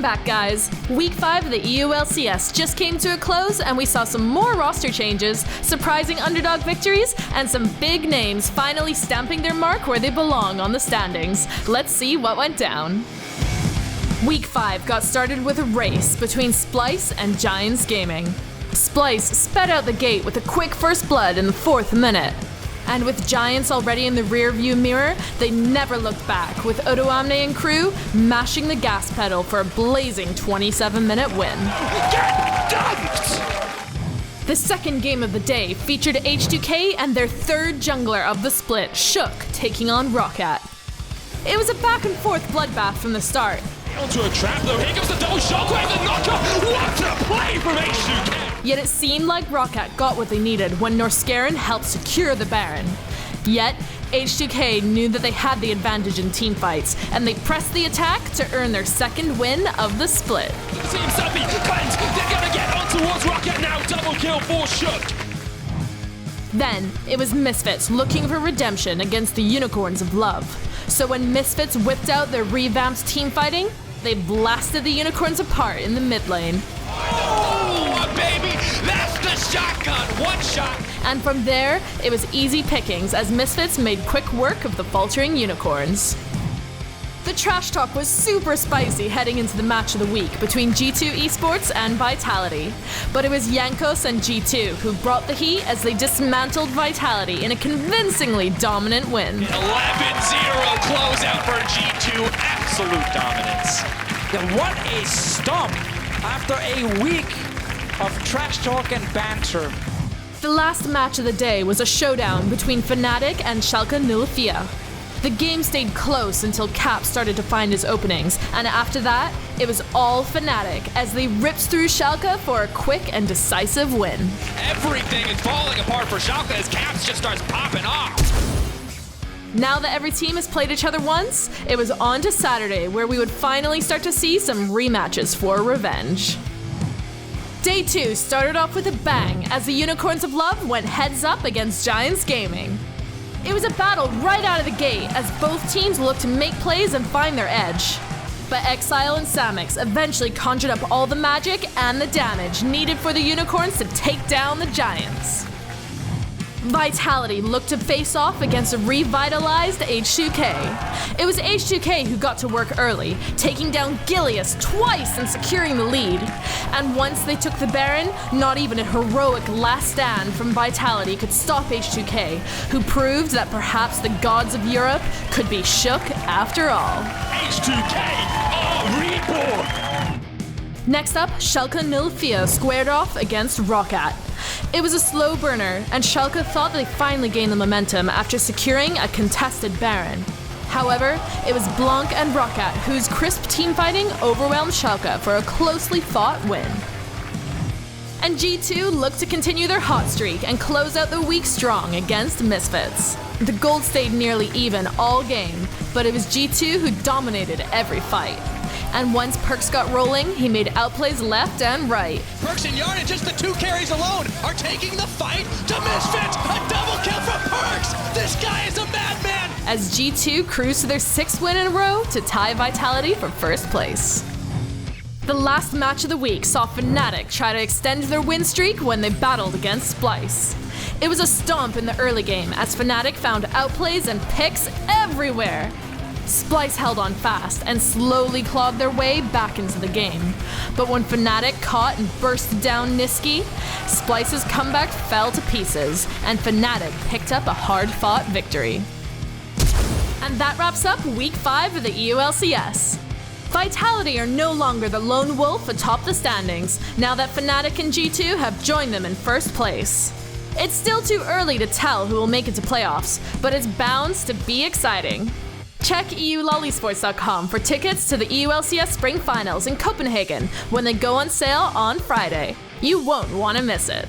Welcome back, guys. Week 5 of the EU LCS just came to a close, and we saw some more roster changes, surprising underdog victories, and some big names finally stamping their mark where they belong on the standings. Let's see what went down. Week 5 got started with a race between Splice and Giants Gaming. Splice sped out the gate with a quick first blood in the 4th minute. And with Giants already in the rear-view mirror, they never looked back, with Odoamne and crew mashing the gas pedal for a blazing 27-minute win. Get dunked! The second game of the day featured H2K and their third jungler of the split, Shook, taking on Roccat. It was a back-and-forth bloodbath from the start. Onto a trap though, here comes the double shockwave, the knocker! What a play from H2K! Yet it seemed like Roccat got what they needed when Norskeren helped secure the Baron. Yet, H2K knew that they had the advantage in teamfights, and they pressed the attack to earn their second win of the split. Team Suppy, cleanse, they're gonna get on towards Roccat now, double kill for Shook! Then, it was Misfits looking for redemption against the Unicorns of Love. So when Misfits whipped out their revamped teamfighting, they blasted the Unicorns apart in the mid lane. Oh, baby! That's the shotgun! One shot! And from there, it was easy pickings as Misfits made quick work of the faltering Unicorns. The trash talk was super spicy heading into the match of the week between G2 Esports and Vitality. But it was Jankos and G2 who brought the heat as they dismantled Vitality in a convincingly dominant win. 11-0 closeout for G2, absolute dominance. Yeah, what a stomp after a week of trash talk and banter. The last match of the day was a showdown between Fnatic and Schalke 04. The game stayed close until Cap started to find his openings, and after that, it was all Fnatic as they ripped through Schalke for a quick and decisive win. Everything is falling apart for Schalke as Caps just starts popping off. Now that every team has played each other once, it was on to Saturday where we would finally start to see some rematches for revenge. Day 2 started off with a bang as the Unicorns of Love went heads up against Giants Gaming. It was a battle right out of the gate as both teams looked to make plays and find their edge. But Exile and Samix eventually conjured up all the magic and the damage needed for the Unicorns to take down the Giants. Vitality looked to face off against a revitalized H2K. It was H2K who got to work early, taking down Gilius twice and securing the lead. And once they took the Baron, not even a heroic last stand from Vitality could stop H2K, who proved that perhaps the gods of Europe could be shook after all. H2K are reborn! Next up, Schalke 04 squared off against Roccat. It was a slow burner, and Schalke thought they finally gained the momentum after securing a contested Baron. However, it was Blanc and Roccat whose crisp teamfighting overwhelmed Schalke for a closely fought win. And G2 looked to continue their hot streak and close out the week strong against Misfits. The gold stayed nearly even all game, but it was G2 who dominated every fight. And once Perks got rolling, he made outplays left and right. Perks and Yarn and just the two carries alone are taking the fight to Misfits. A double kill from Perks. This guy is a madman. As G2 cruised to their 6th win in a row to tie Vitality for first place. The last match of the week saw Fnatic try to extend their win streak when they battled against Splice. It was a stomp in the early game as Fnatic found outplays and picks everywhere. Splice held on fast and slowly clawed their way back into the game. But when Fnatic caught and burst down Niski, Splice's comeback fell to pieces, and Fnatic picked up a hard-fought victory. And that wraps up Week 5 of the EU LCS. Vitality are no longer the lone wolf atop the standings, now that Fnatic and G2 have joined them in first place. It's still too early to tell who will make it to playoffs, but it's bound to be exciting. Check EULCS.com for tickets to the EU LCS Spring Finals in Copenhagen when they go on sale on Friday. You won't want to miss it.